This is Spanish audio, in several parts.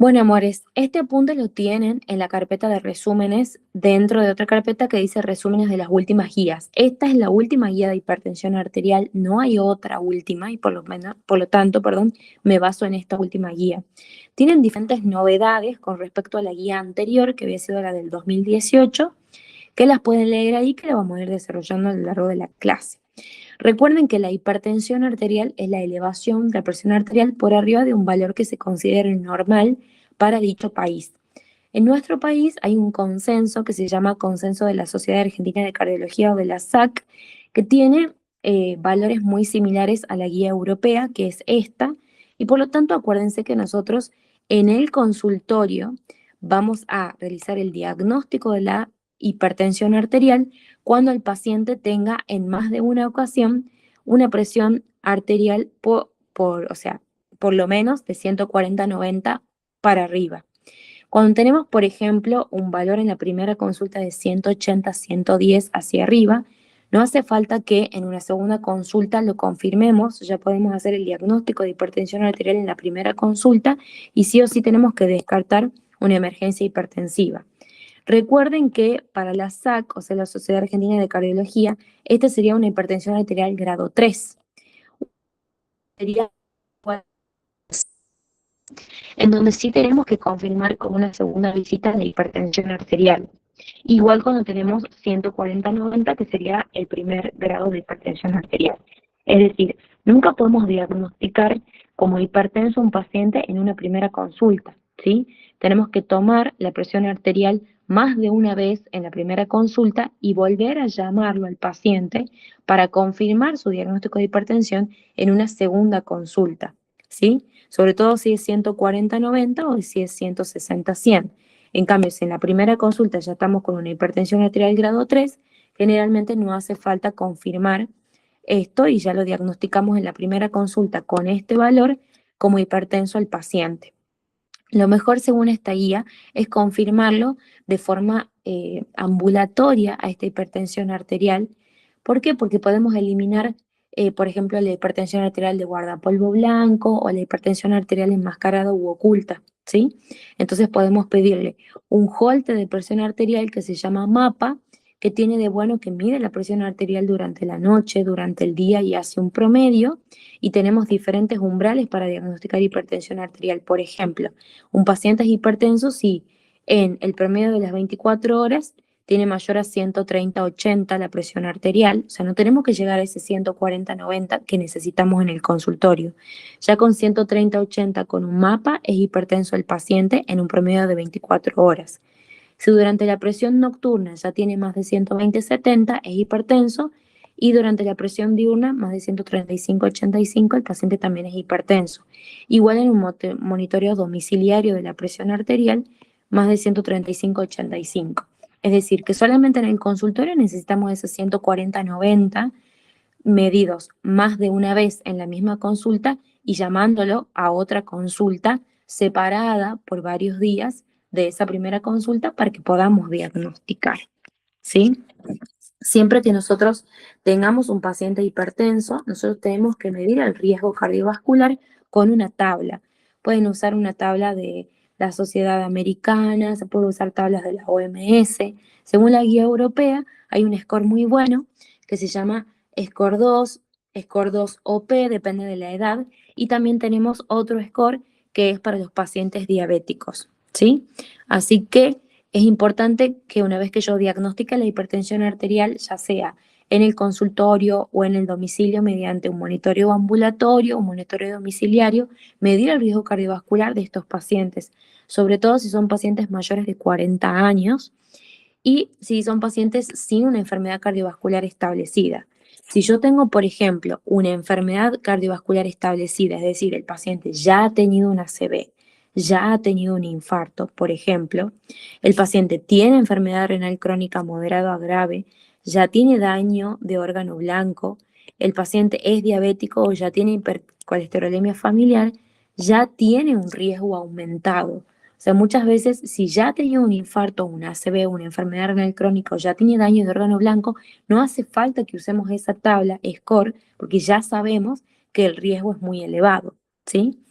Bueno, amores, este apunte lo tienen en la carpeta de resúmenes dentro de otra carpeta que dice resúmenes de las últimas guías. Esta es la última guía de hipertensión arterial, no hay otra última y por lo tanto, perdón, me baso en esta última guía. Tienen diferentes novedades con respecto a la guía anterior, que había sido la del 2018, que las pueden leer ahí, que la vamos a ir desarrollando a lo largo de la clase. Recuerden que la hipertensión arterial es la elevación de la presión arterial por arriba de un valor que se considere normal para dicho país. En nuestro país hay un consenso que se llama Consenso de la Sociedad Argentina de Cardiología o de la SAC, que tiene valores muy similares a la guía europea, que es esta, y por lo tanto acuérdense que nosotros en el consultorio vamos a realizar el diagnóstico de la hipertensión arterial cuando el paciente tenga en más de una ocasión una presión arterial o sea, por lo menos de 140-90 para arriba. Cuando tenemos, por ejemplo, un valor en la primera consulta de 180-110 hacia arriba, no hace falta que en una segunda consulta lo confirmemos, ya podemos hacer el diagnóstico de hipertensión arterial en la primera consulta y sí o sí tenemos que descartar una emergencia hipertensiva. Recuerden que para la SAC, o sea, la Sociedad Argentina de Cardiología, esta sería una hipertensión arterial grado 3. Sería en donde sí tenemos que confirmar con una segunda visita la hipertensión arterial. Igual cuando tenemos 140-90, que sería el primer grado de hipertensión arterial. Es decir, nunca podemos diagnosticar como hipertenso a un paciente en una primera consulta, ¿sí? Tenemos que tomar la presión arterial más de una vez en la primera consulta y volver a llamarlo al paciente para confirmar su diagnóstico de hipertensión en una segunda consulta, ¿sí? Sobre todo si es 140-90 o si es 160-100. En cambio, si en la primera consulta ya estamos con una hipertensión arterial grado 3, generalmente no hace falta confirmar esto y ya lo diagnosticamos en la primera consulta con este valor como hipertenso al paciente. Lo mejor, según esta guía, es confirmarlo de forma ambulatoria a esta hipertensión arterial. ¿Por qué? Porque podemos eliminar, por ejemplo, la hipertensión arterial de guardapolvo blanco o la hipertensión arterial enmascarada u oculta, ¿sí? Entonces podemos pedirle un holte de presión arterial que se llama MAPA, que tiene de bueno que mide la presión arterial durante la noche, durante el día y hace un promedio. Y tenemos diferentes umbrales para diagnosticar hipertensión arterial. Por ejemplo, un paciente es hipertenso si en el promedio de las 24 horas tiene mayor a 130-80 la presión arterial, o sea, no tenemos que llegar a ese 140-90 que necesitamos en el consultorio. Ya con 130-80 con un mapa es hipertenso el paciente en un promedio de 24 horas. Si durante la presión nocturna ya tiene más de 120-70, es hipertenso, y durante la presión diurna, más de 135-85, el paciente también es hipertenso. Igual en un monitoreo domiciliario de la presión arterial, más de 135-85. Es decir, que solamente en el consultorio necesitamos esos 140-90 medidos más de una vez en la misma consulta y llamándolo a otra consulta separada por varios días de esa primera consulta para que podamos diagnosticar, ¿sí? Siempre que nosotros tengamos un paciente hipertenso, nosotros tenemos que medir el riesgo cardiovascular con una tabla. Pueden usar una tabla de la Sociedad Americana, se puede usar tablas de la OMS. Según la guía europea, hay un score muy bueno que se llama Score 2, Score 2 OP, depende de la edad, y también tenemos otro score que es para los pacientes diabéticos, ¿sí? Así que es importante que una vez que yo diagnostique la hipertensión arterial, ya sea en el consultorio o en el domicilio mediante un monitoreo ambulatorio o un monitoreo domiciliario, medir el riesgo cardiovascular de estos pacientes, sobre todo si son pacientes mayores de 40 años y si son pacientes sin una enfermedad cardiovascular establecida. Si yo tengo, por ejemplo, una enfermedad cardiovascular establecida, es decir, el paciente ya ha tenido una ACV, ya ha tenido un infarto, por ejemplo, el paciente tiene enfermedad renal crónica moderada a grave, ya tiene daño de órgano blanco, el paciente es diabético o ya tiene hipercolesterolemia familiar, ya tiene un riesgo aumentado. O sea, muchas veces, si ya ha tenido un infarto, una ACV, una enfermedad renal crónica o ya tiene daño de órgano blanco, no hace falta que usemos esa tabla SCORE porque ya sabemos que el riesgo es muy elevado, ¿sí?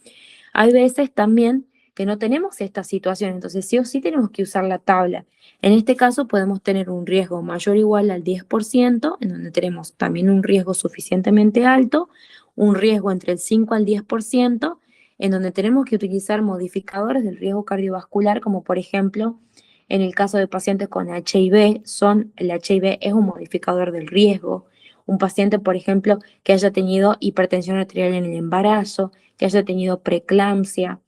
Hay veces también que no tenemos esta situación, entonces sí o sí tenemos que usar la tabla. En este caso podemos tener un riesgo mayor o igual al 10%, en donde tenemos también un riesgo suficientemente alto, un riesgo entre el 5 al 10%, en donde tenemos que utilizar modificadores del riesgo cardiovascular, como por ejemplo, en el caso de pacientes con HIV, el HIV es un modificador del riesgo. Un paciente, por ejemplo, que haya tenido hipertensión arterial en el embarazo, que haya tenido preeclampsia,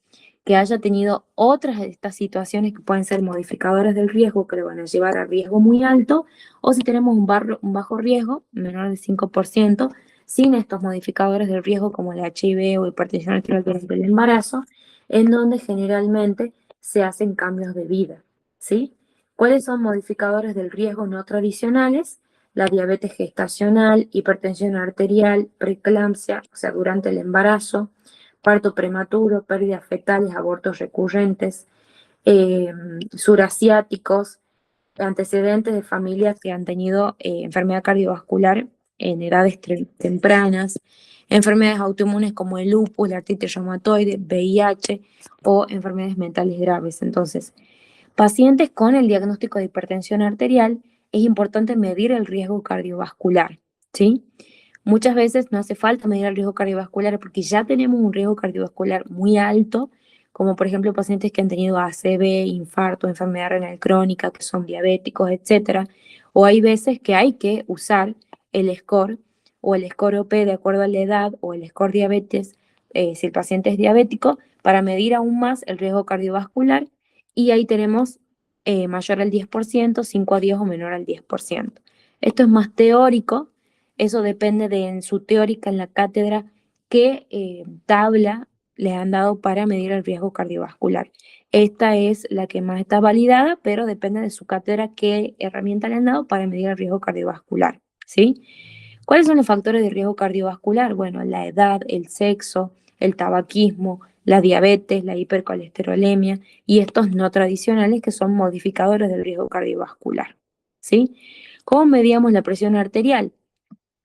que haya tenido otras de estas situaciones que pueden ser modificadores del riesgo que le van a llevar a riesgo muy alto, o si tenemos un bajo riesgo, menor del 5%, sin estos modificadores del riesgo como el HIV o hipertensión arterial durante el embarazo, en donde generalmente se hacen cambios de vida, ¿sí? ¿Cuáles son modificadores del riesgo no tradicionales? La diabetes gestacional, hipertensión arterial, preeclampsia, o sea, durante el embarazo, parto prematuro, pérdidas fetales, abortos recurrentes, surasiáticos, antecedentes de familias que han tenido enfermedad cardiovascular en edades tempranas, enfermedades autoinmunes como el lupus, la artritis reumatoide, VIH o enfermedades mentales graves. Entonces, pacientes con el diagnóstico de hipertensión arterial, es importante medir el riesgo cardiovascular, ¿sí? Muchas veces no hace falta medir el riesgo cardiovascular porque ya tenemos un riesgo cardiovascular muy alto, como por ejemplo pacientes que han tenido ACV, infarto, enfermedad renal crónica, que son diabéticos, etcétera. O hay veces que hay que usar el score o el score OP de acuerdo a la edad o el score diabetes, si el paciente es diabético, para medir aún más el riesgo cardiovascular y ahí tenemos mayor al 10%, 5 a 10 o menor al 10%. Esto es más teórico, eso depende de en su teórica, en la cátedra, qué tabla le han dado para medir el riesgo cardiovascular. Esta es la que más está validada, pero depende de su cátedra qué herramienta le han dado para medir el riesgo cardiovascular, ¿sí? ¿Cuáles son los factores de riesgo cardiovascular? Bueno, la edad, el sexo, el tabaquismo, la diabetes, la hipercolesterolemia y estos no tradicionales que son modificadores del riesgo cardiovascular, ¿sí? ¿Cómo medíamos la presión arterial?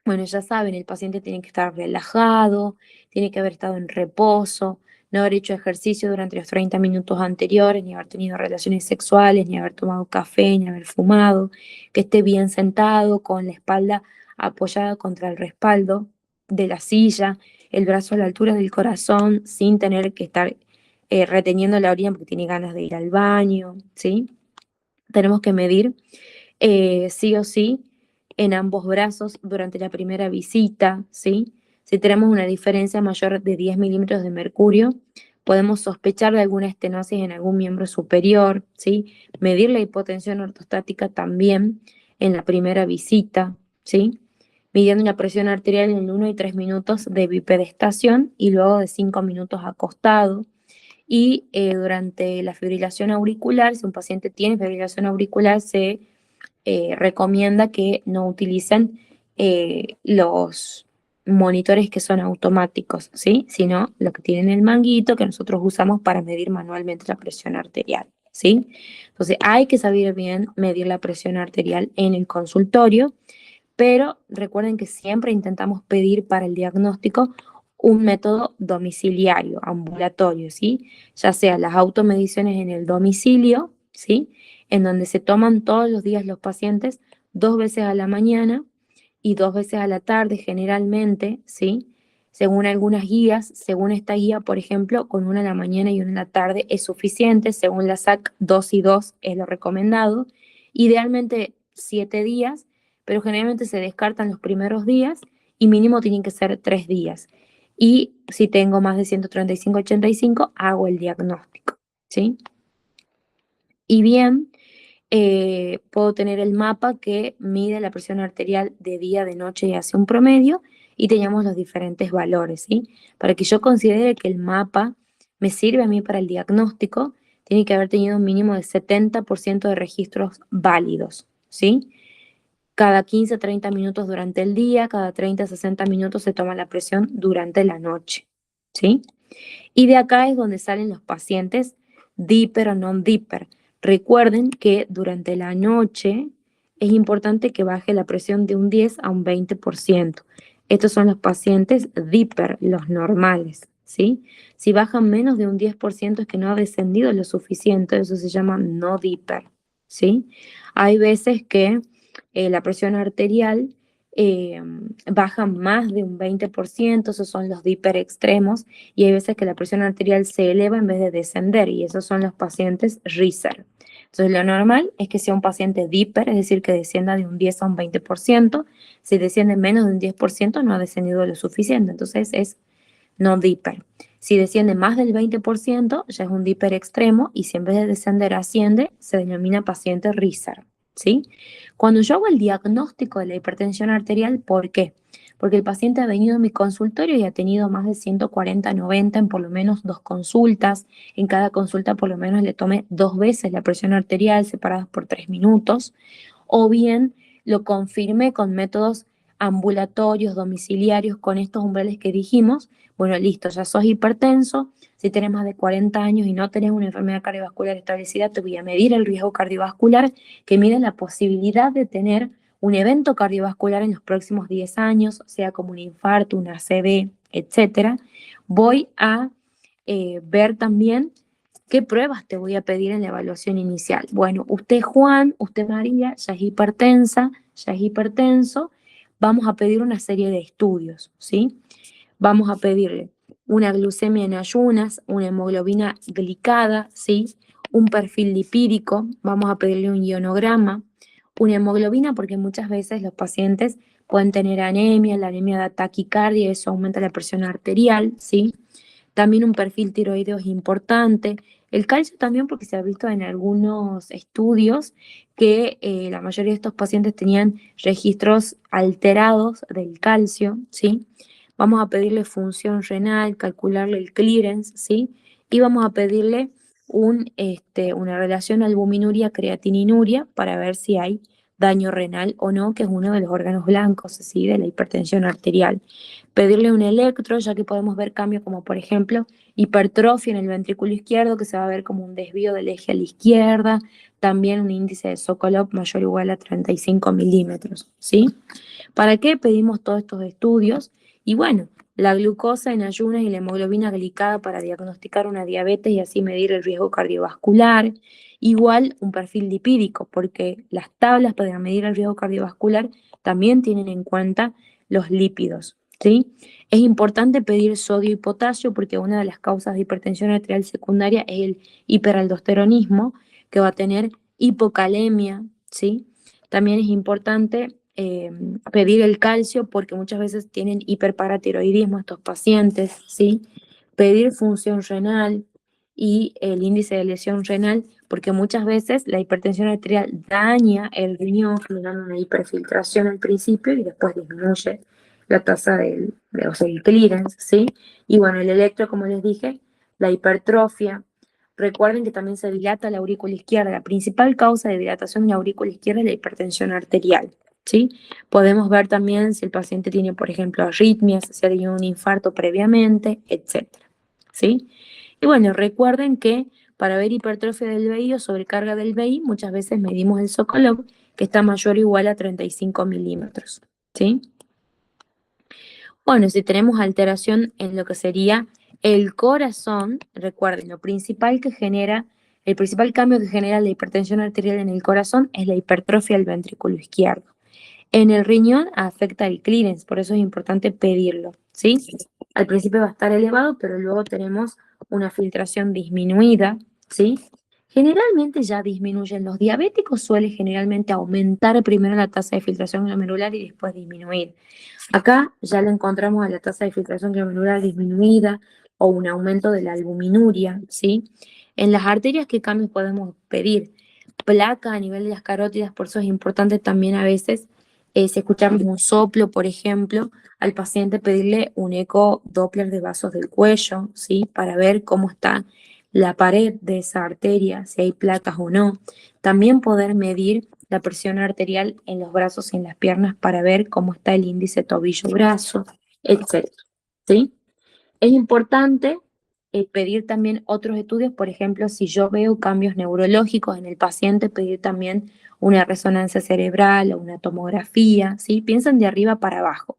Bueno, ya saben, el paciente tiene que estar relajado, tiene que haber estado en reposo, no haber hecho ejercicio durante los 30 minutos anteriores, ni haber tenido relaciones sexuales, ni haber tomado café, ni haber fumado, que esté bien sentado, con la espalda apoyada contra el respaldo de la silla, el brazo a la altura del corazón, sin tener que estar reteniendo la orina porque tiene ganas de ir al baño, ¿sí? Tenemos que medir sí o sí en ambos brazos durante la primera visita, ¿sí? Si tenemos una diferencia mayor de 10 milímetros de mercurio, podemos sospechar de alguna estenosis en algún miembro superior, ¿sí? Medir la hipotensión ortostática también en la primera visita, ¿sí? Midiendo la presión arterial en 1 y 3 minutos de bipedestación y luego de 5 minutos acostado. Y durante la fibrilación auricular, si un paciente tiene fibrilación auricular, se recomienda que no utilicen los monitores que son automáticos, ¿sí? Sino lo que tienen el manguito que nosotros usamos para medir manualmente la presión arterial, ¿sí? Entonces hay que saber bien medir la presión arterial en el consultorio, pero recuerden que siempre intentamos pedir para el diagnóstico un método domiciliario, ambulatorio, ¿sí? Ya sea las automediciones en el domicilio, ¿sí? En donde se toman todos los días los pacientes 2 veces a la mañana y 2 veces a la tarde generalmente, ¿sí? Según algunas guías, según esta guía, por ejemplo, con una a la mañana y una a la tarde es suficiente, según la SAC, 2 y 2 es lo recomendado. Idealmente 7 días, pero generalmente se descartan los primeros días y mínimo tienen que ser 3 días. Y si tengo más de 135-85, hago el diagnóstico, ¿sí? Y bien, puedo tener el mapa que mide la presión arterial de día, de noche y hace un promedio y teníamos los diferentes valores, ¿sí? Para que yo considere que el mapa me sirve a mí para el diagnóstico, tiene que haber tenido un mínimo de 70% de registros válidos, ¿sí? Cada 15 a 30 minutos durante el día, cada 30 a 60 minutos se toma la presión durante la noche, ¿sí? Y de acá es donde salen los pacientes DIPER o non-DIPER. Recuerden que durante la noche es importante que baje la presión de un 10 a un 20%. Estos son los pacientes DIPER, los normales, ¿sí? Si bajan menos de un 10% es que no ha descendido lo suficiente, eso se llama no diper, ¿sí? Hay veces que la presión arterial eh, baja más de un 20%, esos son los diper extremos, y hay veces que la presión arterial se eleva en vez de descender, y esos son los pacientes Riser. Entonces, lo normal es que sea un paciente diper, es decir, que descienda de un 10 a un 20%. Si desciende menos de un 10%, no ha descendido lo suficiente, entonces es no diper. Si desciende más del 20%, ya es un diper extremo, y si en vez de descender asciende, se denomina paciente Riser, ¿sí? Cuando yo hago el diagnóstico de la hipertensión arterial, ¿por qué? Porque el paciente ha venido a mi consultorio y ha tenido más de 140/90 en por lo menos 2 consultas. En cada consulta por lo menos le tomé 2 veces la presión arterial separadas por 3 minutos. O bien lo confirmé con métodos ambulatorios, domiciliarios, con estos umbrales que dijimos. Bueno, listo, ya sos hipertenso. Si tenés más de 40 años y no tenés una enfermedad cardiovascular establecida, te voy a medir el riesgo cardiovascular, que mide la posibilidad de tener un evento cardiovascular en los próximos 10 años, sea como un infarto, una ACV, etcétera. Voy a ver también qué pruebas te voy a pedir en la evaluación inicial. Bueno, usted Juan, usted María, ya es hipertensa, ya es hipertenso. Vamos a pedir una serie de estudios, ¿sí? Vamos a pedirle una glucemia en ayunas, una hemoglobina glicada, ¿sí? Un perfil lipídico, vamos a pedirle un ionograma, una hemoglobina, porque muchas veces los pacientes pueden tener anemia, la anemia da taquicardia, eso aumenta la presión arterial, ¿sí? También un perfil tiroideo es importante. El calcio también, porque se ha visto en algunos estudios que la mayoría de estos pacientes tenían registros alterados del calcio, ¿sí? Vamos a pedirle función renal, calcularle el clearance, ¿sí? Y vamos a pedirle una relación albuminuria-creatininuria para ver si hay daño renal o no, que es uno de los órganos blancos, ¿sí? De la hipertensión arterial. Pedirle un electro, ya que podemos ver cambios como, por ejemplo, hipertrofia en el ventrículo izquierdo, que se va a ver como un desvío del eje a la izquierda, también un índice de Sokolov mayor o igual a 35 milímetros, ¿sí? ¿Para qué pedimos todos estos estudios? Y bueno, la glucosa en ayunas y la hemoglobina glicada para diagnosticar una diabetes y así medir el riesgo cardiovascular. Igual un perfil lipídico, porque las tablas para medir el riesgo cardiovascular también tienen en cuenta los lípidos, ¿sí? Es importante pedir sodio y potasio porque una de las causas de hipertensión arterial secundaria es el hiperaldosteronismo, que va a tener hipocalemia, ¿sí? También es importante pedir el calcio porque muchas veces tienen hiperparatiroidismo estos pacientes, ¿sí? Pedir función renal y el índice de lesión renal, porque muchas veces la hipertensión arterial daña el riñón, generando una hiperfiltración al principio y después disminuye la tasa o sea, el clearance, ¿sí? Y bueno, el electro, como les dije, la hipertrofia. Recuerden que también se dilata la aurícula izquierda. La principal causa de dilatación de la aurícula izquierda es la hipertensión arterial, ¿sí? Podemos ver también si el paciente tiene, por ejemplo, arritmias, si ha tenido un infarto previamente, etcétera, ¿sí? Y bueno, recuerden que para ver hipertrofia del VI o sobrecarga del VI, muchas veces medimos el Sokolov, que está mayor o igual a 35 milímetros, ¿sí? Bueno, si tenemos alteración en lo que sería el corazón, recuerden, el principal cambio que genera la hipertensión arterial en el corazón es la hipertrofia del ventrículo izquierdo. En el riñón afecta el clearance, por eso es importante pedirlo, ¿sí? Al principio va a estar elevado, pero luego tenemos una filtración disminuida, ¿sí? Generalmente ya disminuyen. Los diabéticos suele generalmente aumentar primero la tasa de filtración glomerular y después disminuir. Acá ya le encontramos a la tasa de filtración glomerular disminuida o un aumento de la albuminuria, ¿sí? En las arterias, ¿qué cambios podemos pedir? Placa a nivel de las carótidas, por eso es importante también a veces, si escuchamos un soplo, por ejemplo, al paciente pedirle un eco Doppler de vasos del cuello, ¿sí? Para ver cómo está la pared de esa arteria, si hay placas o no. También poder medir la presión arterial en los brazos y en las piernas para ver cómo está el índice tobillo-brazo, etc. ¿Sí? Es importante pedir también otros estudios, por ejemplo, si yo veo cambios neurológicos en el paciente, pedir también una resonancia cerebral o una tomografía, ¿sí? Piensen de arriba para abajo.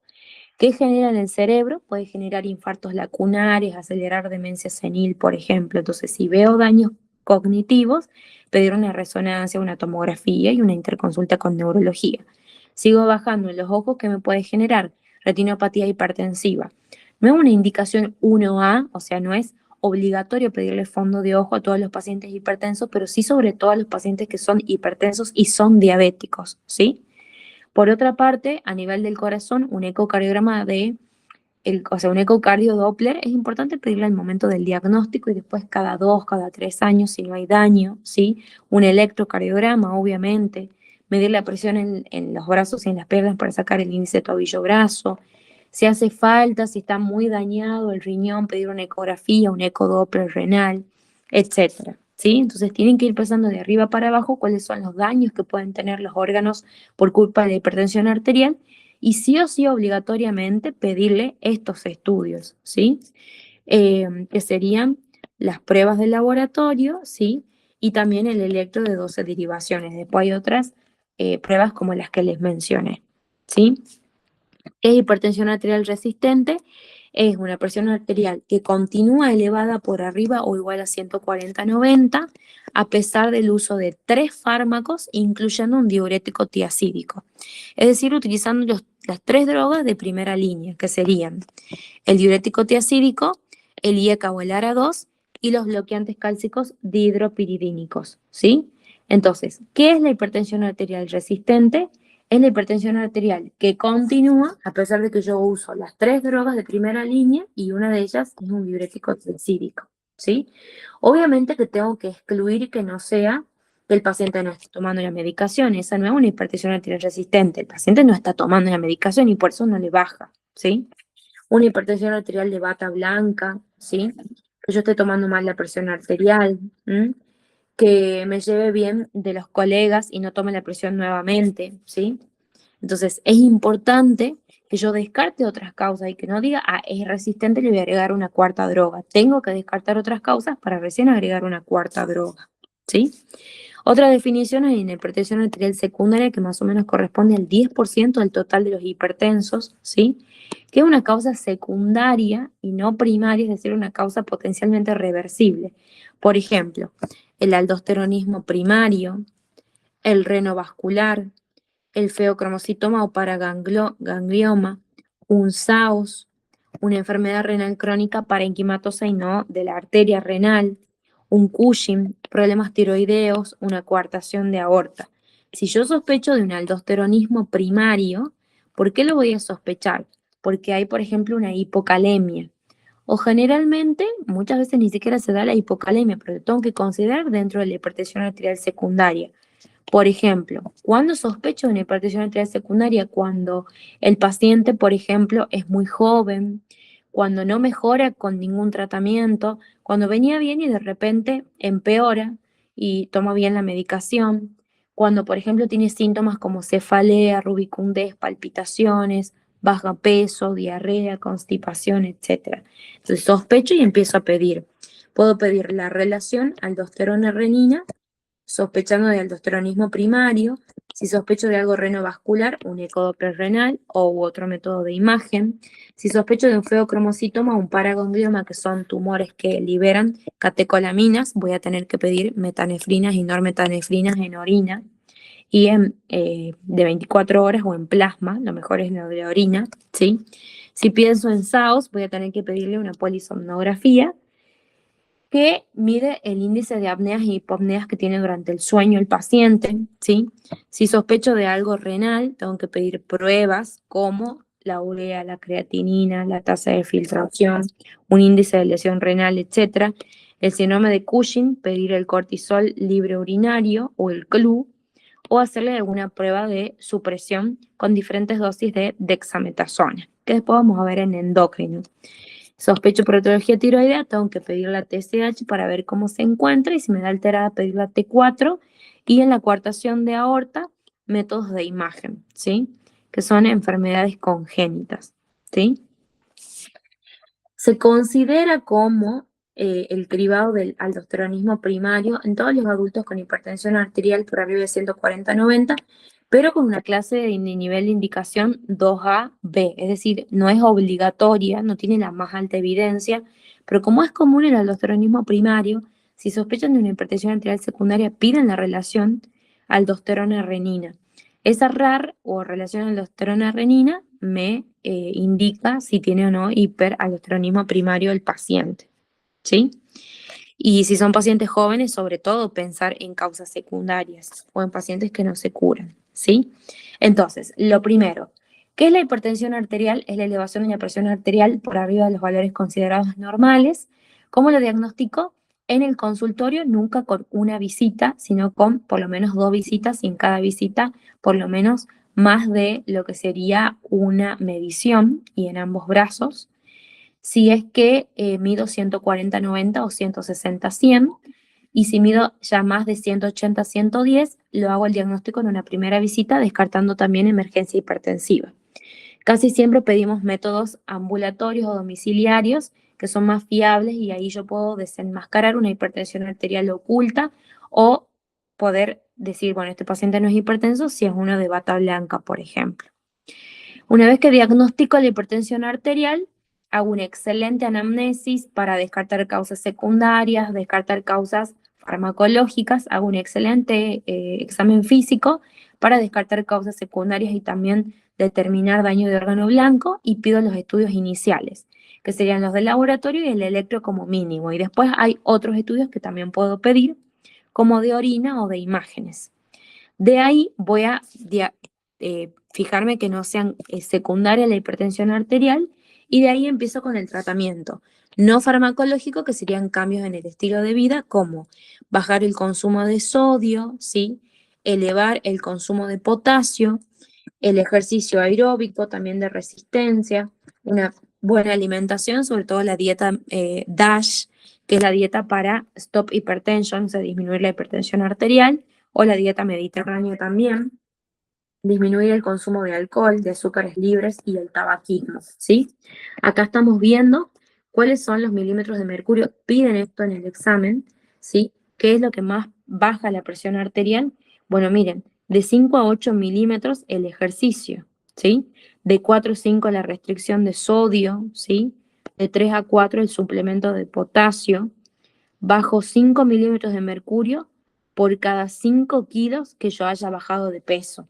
¿Qué genera en el cerebro? Puede generar infartos lacunares, acelerar demencia senil, por ejemplo. Entonces, si veo daños cognitivos, pedir una resonancia, una tomografía y una interconsulta con neurología. Sigo bajando en los ojos, ¿qué me puede generar? Retinopatía hipertensiva. No es una indicación 1A, o sea, no es obligatorio pedirle fondo de ojo a todos los pacientes hipertensos, pero sí sobre todo a los pacientes que son hipertensos y son diabéticos, ¿sí? Por otra parte, a nivel del corazón, un ecocardiograma o sea, un ecocardio Doppler es importante pedirle al momento del diagnóstico y después cada 2, cada 3 años si no hay daño, ¿sí? Un electrocardiograma, obviamente, medir la presión en los brazos y en las piernas para sacar el índice tobillo-brazo. Si hace falta, si está muy dañado el riñón, pedir una ecografía, un ecodoppler renal, etcétera. ¿Sí? Entonces tienen que ir pasando de arriba para abajo cuáles son los daños que pueden tener los órganos por culpa de la hipertensión arterial y sí o sí obligatoriamente pedirle estos estudios, ¿sí? Que serían las pruebas de laboratorio, ¿sí? Y también el electro de 12 derivaciones. Después hay otras pruebas como las que les mencioné, ¿sí? Es hipertensión arterial resistente, es una presión arterial que continúa elevada por arriba o igual a 140/90 a pesar del uso de 3 fármacos, incluyendo un diurético tiacídico. Es decir, utilizando las 3 drogas de primera línea, que serían el diurético tiacídico, el IECA o el ARA2 y los bloqueantes cálcicos dihidropiridínicos, ¿sí? Entonces, ¿qué es la hipertensión arterial resistente? Es la hipertensión arterial que continúa a pesar de que yo uso las 3 drogas de primera línea y una de ellas es un diurético tiacídico, ¿sí? Obviamente que tengo que excluir que no sea que el paciente no esté tomando la medicación. Esa no es una hipertensión arterial resistente. El paciente no está tomando la medicación y por eso no le baja, ¿sí? Una hipertensión arterial de bata blanca, ¿sí? Que yo esté tomando mal la presión arterial, ¿m? Que me lleve bien de los colegas y no tome la presión nuevamente, ¿sí? Entonces, es importante que yo descarte otras causas y que no diga, ah, es resistente, le voy a agregar una cuarta droga. Tengo que descartar otras causas para recién agregar una cuarta droga, ¿sí? Otra definición es en hipertensión arterial secundaria, que más o menos corresponde al 10% del total de los hipertensos, ¿sí? Que es una causa secundaria y no primaria, es decir, una causa potencialmente reversible. Por ejemplo, el aldosteronismo primario, el renovascular, el feocromocitoma o paraganglioma, un SAOS, una enfermedad renal crónica parenquimatosa y no de la arteria renal, un Cushing, problemas tiroideos, una coartación de aorta. Si yo sospecho de un aldosteronismo primario, ¿por qué lo voy a sospechar? Porque hay, por ejemplo, una hipocalemia. O generalmente, muchas veces ni siquiera se da la hipocalemia, pero lo tengo que considerar dentro de la hipertensión arterial secundaria. Por ejemplo, cuando sospecho de una hipertensión arterial secundaria, cuando el paciente, por ejemplo, es muy joven, cuando no mejora con ningún tratamiento, cuando venía bien y de repente empeora y toma bien la medicación, cuando, por ejemplo, tiene síntomas como cefalea, rubicundez, palpitaciones, baja peso, diarrea, constipación, etc. Entonces sospecho y empiezo a pedir. Puedo pedir la relación aldosterona-renina sospechando de aldosteronismo primario. Si sospecho de algo renovascular, un ecodoppler renal u otro método de imagen. Si sospecho de un feocromocitoma o un paraganglioma, que son tumores que liberan catecolaminas, voy a tener que pedir metanefrinas y normetanefrinas en orina y de 24 horas o en plasma, lo mejor es lo de orina, ¿sí? Si pienso en SAOS, voy a tener que pedirle una polisomnografía que mide el índice de apneas y hipopneas que tiene durante el sueño el paciente, ¿sí? Si sospecho de algo renal, tengo que pedir pruebas como la urea, la creatinina, la tasa de filtración, un índice de lesión renal, etc. El síndrome de Cushing, pedir el cortisol libre urinario o el CLU, o hacerle alguna prueba de supresión con diferentes dosis de dexametasona, que después vamos a ver en endocrino. Sospecho patología tiroidea, tengo que pedir la TSH para ver cómo se encuentra y si me da alterada pedir la T4 y en la coartación de aorta, métodos de imagen, ¿sí? Que son enfermedades congénitas, ¿sí? Se considera como el cribado del aldosteronismo primario en todos los adultos con hipertensión arterial por arriba de 140/90, pero con una clase de nivel de indicación 2A-B, es decir, no es obligatoria, no tiene la más alta evidencia, pero como es común el aldosteronismo primario, si sospechan de una hipertensión arterial secundaria, piden la relación aldosterona-renina. Esa RAR o relación aldosterona-renina me indica si tiene o no hiperaldosteronismo primario el paciente, ¿sí? Y si son pacientes jóvenes, sobre todo pensar en causas secundarias o en pacientes que no se curan, ¿sí? Entonces, lo primero, ¿qué es la hipertensión arterial? Es la elevación de la presión arterial por arriba de los valores considerados normales. ¿Cómo lo diagnostico? En el consultorio, nunca con una visita, sino con por lo menos 2 visitas y en cada visita por lo menos más de lo que sería una medición y en ambos brazos. Si es que mido 140-90 o 160-100, y si mido ya más de 180-110, lo hago el diagnóstico en una primera visita, descartando también emergencia hipertensiva. Casi siempre pedimos métodos ambulatorios o domiciliarios que son más fiables y ahí yo puedo desenmascarar una hipertensión arterial oculta o poder decir, bueno, este paciente no es hipertenso si es uno de bata blanca, por ejemplo. Una vez que diagnostico la hipertensión arterial, hago una excelente anamnesis para descartar causas secundarias, descartar causas farmacológicas, hago un excelente examen físico para descartar causas secundarias y también determinar daño de órgano blanco y pido los estudios iniciales, que serían los del laboratorio y el electro como mínimo. Y después hay otros estudios que también puedo pedir, como de orina o de imágenes. De ahí voy a fijarme que no sean secundaria la hipertensión arterial y de ahí empiezo con el tratamiento no farmacológico, que serían cambios en el estilo de vida, como bajar el consumo de sodio, ¿sí? Elevar el consumo de potasio, el ejercicio aeróbico también de resistencia, una buena alimentación, sobre todo la dieta DASH, que es la dieta para stop hypertension, o sea, disminuir la hipertensión arterial, o la dieta mediterránea también, disminuir el consumo de alcohol, de azúcares libres y el tabaquismo, ¿sí? Acá estamos viendo cuáles son los milímetros de mercurio, piden esto en el examen, ¿sí? ¿Qué es lo que más baja la presión arterial? Bueno, miren, de 5 a 8 milímetros el ejercicio, ¿sí? De 4 a 5 la restricción de sodio, ¿sí? De 3 a 4 el suplemento de potasio, bajo 5 milímetros de mercurio por cada 5 kilos que yo haya bajado de peso.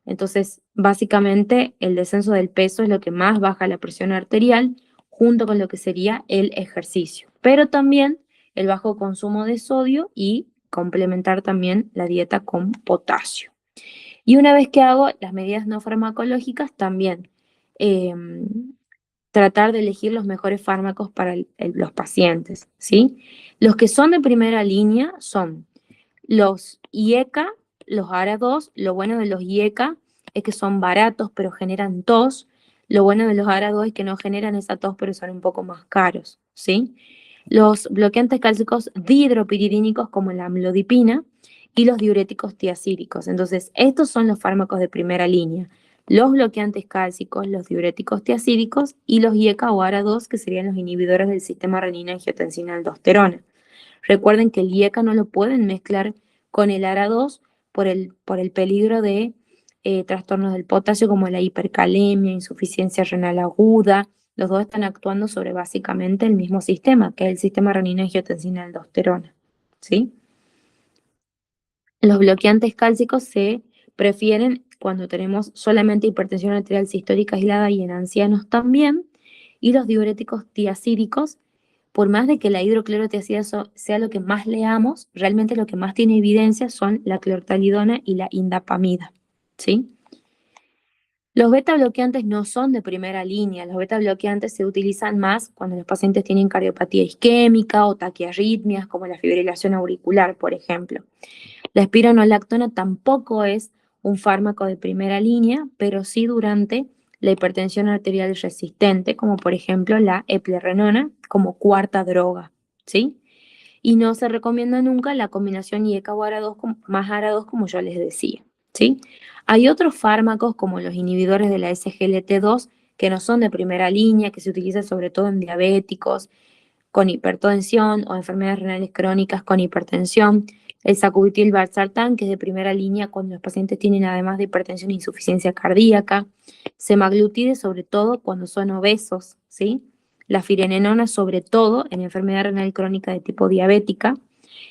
Entonces, básicamente, el descenso del peso es lo que más baja la presión arterial, junto con lo que sería el ejercicio. Pero también el bajo consumo de sodio y complementar también la dieta con potasio. Y una vez que hago las medidas no farmacológicas, también tratar de elegir los mejores fármacos para los pacientes, ¿sí? Los que son de primera línea son los IECA, los ARA2. Lo bueno de los IECA es que son baratos, pero generan tos. Lo bueno de los ARA2 es que no generan esa tos, pero son un poco más caros, ¿sí? Los bloqueantes cálcicos dihidropiridínicos, como la amlodipina, y los diuréticos tiacídicos. Entonces, estos son los fármacos de primera línea. Los bloqueantes cálcicos, los diuréticos tiacídicos y los IECA o ARA2, que serían los inhibidores del sistema renina-angiotensina-aldosterona. Recuerden que el IECA no lo pueden mezclar con el ARA2 por el peligro de trastornos del potasio como la hipercalemia, insuficiencia renal aguda. Los dos están actuando sobre básicamente el mismo sistema, que es el sistema renina-angiotensina-aldosterona, ¿sí? Los bloqueantes cálcicos se prefieren cuando tenemos solamente hipertensión arterial sistólica aislada y en ancianos también. Y los diuréticos tiacídicos, por más de que la hidroclorotiazida sea lo que más leamos, realmente lo que más tiene evidencia son la clortalidona y la indapamida, ¿sí? Los beta bloqueantes no son de primera línea. Los beta bloqueantes se utilizan más cuando los pacientes tienen cardiopatía isquémica o taquiarritmias, como la fibrilación auricular, por ejemplo. La espironolactona tampoco es un fármaco de primera línea, pero sí durante la hipertensión arterial resistente, como por ejemplo la eplerenona, como cuarta droga, ¿sí? Y no se recomienda nunca la combinación IECA o ARA2 más ARA2, como yo les decía, ¿sí? Hay otros fármacos como los inhibidores de la SGLT2 que no son de primera línea, que se utilizan sobre todo en diabéticos, con hipertensión o enfermedades renales crónicas con hipertensión, El sacubitril/valsartán, que es de primera línea cuando los pacientes tienen además de hipertensión e insuficiencia cardíaca. Semaglutide, sobre todo cuando son obesos, ¿sí? La firenenona, sobre todo en enfermedad renal crónica de tipo diabética.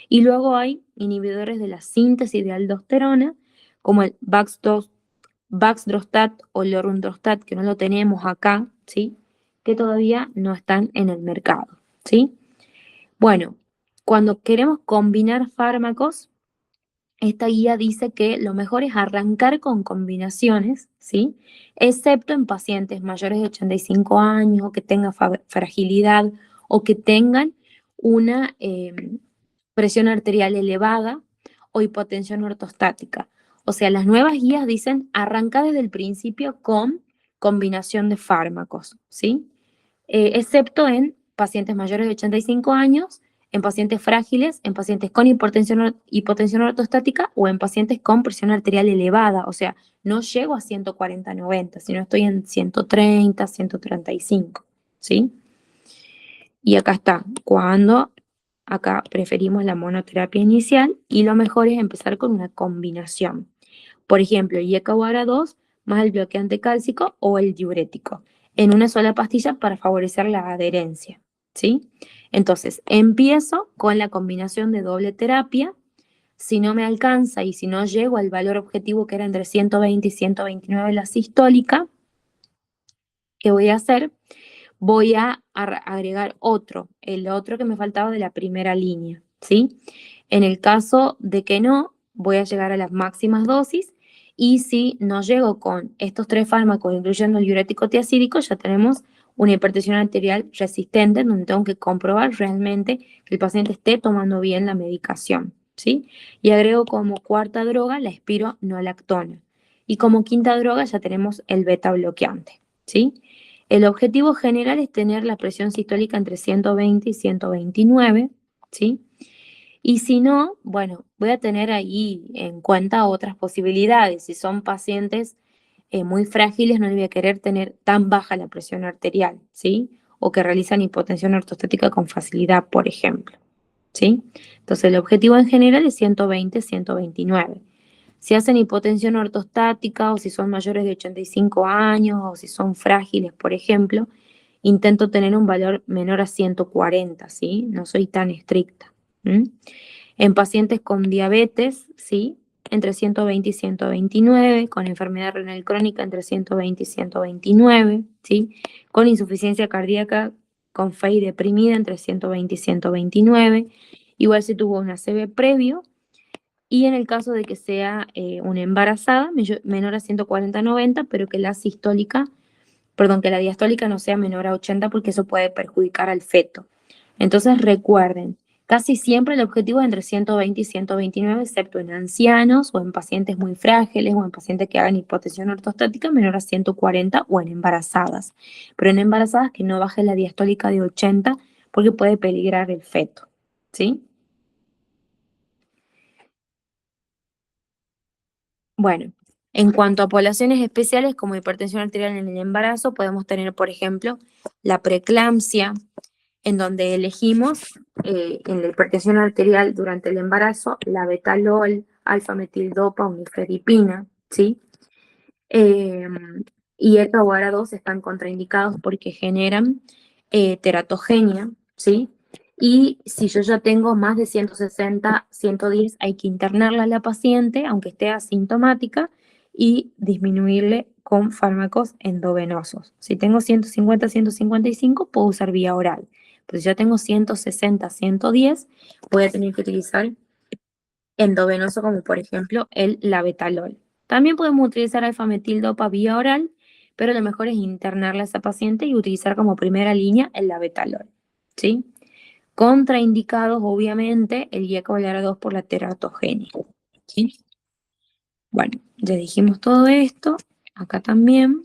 Y luego hay inhibidores de la síntesis de aldosterona, como el Baxdrostat o lorundrostat, que no lo tenemos acá, ¿sí? Que todavía no están en el mercado, ¿sí? Bueno, cuando queremos combinar fármacos, esta guía dice que lo mejor es arrancar con combinaciones, ¿sí? Excepto en pacientes mayores de 85 años o que tengan fragilidad o que tengan una presión arterial elevada o hipotensión ortostática. O sea, las nuevas guías dicen arranca desde el principio con combinación de fármacos, ¿sí? Excepto en pacientes mayores de 85 años, en pacientes frágiles, en pacientes con hipotensión ortostática o en pacientes con presión arterial elevada. O sea, no llego a 140/90, sino estoy en 130, 135, ¿sí? Y acá está, cuando acá preferimos la monoterapia inicial y lo mejor es empezar con una combinación. Por ejemplo, IECA-UARA2 más el bloqueante cálcico o el diurético en una sola pastilla para favorecer la adherencia, ¿sí? Entonces, empiezo con la combinación de doble terapia. Si no me alcanza y si no llego al valor objetivo que era entre 120 y 129 la sistólica, ¿qué voy a hacer? Voy a agregar el otro que me faltaba de la primera línea, ¿sí? En el caso de que no, voy a llegar a las máximas dosis y si no llego con estos tres fármacos, incluyendo el diurético tiacídico, ya tenemos una hipertensión arterial resistente donde tengo que comprobar realmente que el paciente esté tomando bien la medicación, ¿sí? Y agrego como cuarta droga la espironolactona. Y como quinta droga ya tenemos el beta bloqueante, ¿sí? El objetivo general es tener la presión sistólica entre 120 y 129, ¿sí? Y si no, bueno, voy a tener ahí en cuenta otras posibilidades. Si son pacientes muy frágiles, no voy a querer tener tan baja la presión arterial, ¿sí? O que realizan hipotensión ortostática con facilidad, por ejemplo, ¿sí? Entonces, el objetivo en general es 120, 129. Si hacen hipotensión ortostática o si son mayores de 85 años o si son frágiles, por ejemplo, intento tener un valor menor a 140, ¿sí? No soy tan estricta. En pacientes con diabetes, ¿sí? Entre 120 y 129, con enfermedad renal crónica entre 120 y 129, ¿sí? Con insuficiencia cardíaca con FEI deprimida entre 120 y 129, igual si tuvo un ACV previo, y en el caso de que sea una embarazada, menor a 140/90, pero que la sistólica, perdón, que la diastólica no sea menor a 80 porque eso puede perjudicar al feto. Entonces recuerden, casi siempre el objetivo es entre 120 y 129, excepto en ancianos o en pacientes muy frágiles o en pacientes que hagan hipotensión ortostática menor a 140 o en embarazadas. Pero en embarazadas que no baje la diastólica de 80 porque puede peligrar el feto, ¿sí? Bueno, en cuanto a poblaciones especiales como hipertensión arterial en el embarazo, podemos tener, por ejemplo, la preeclampsia, en donde elegimos en la hipertensión arterial durante el embarazo la betalol, alfa-metildopa, unifedipina, ¿sí? Eh, y ECA-UARA2 están contraindicados porque generan teratogenia, ¿sí? Y si yo ya tengo más de 160, 110, hay que internarla a la paciente, aunque esté asintomática, y disminuirle con fármacos endovenosos. Si tengo 150, 155, puedo usar vía oral. Pero si ya tengo 160, 110, voy a tener que utilizar endovenoso como por ejemplo el labetalol. También podemos utilizar alfametildopa vía oral, pero lo mejor es internarla a esa paciente y utilizar como primera línea el labetalol, ¿sí? Contraindicados, obviamente, el IECA-2 por la teratogenia, ¿sí? Bueno, ya dijimos todo esto, acá también.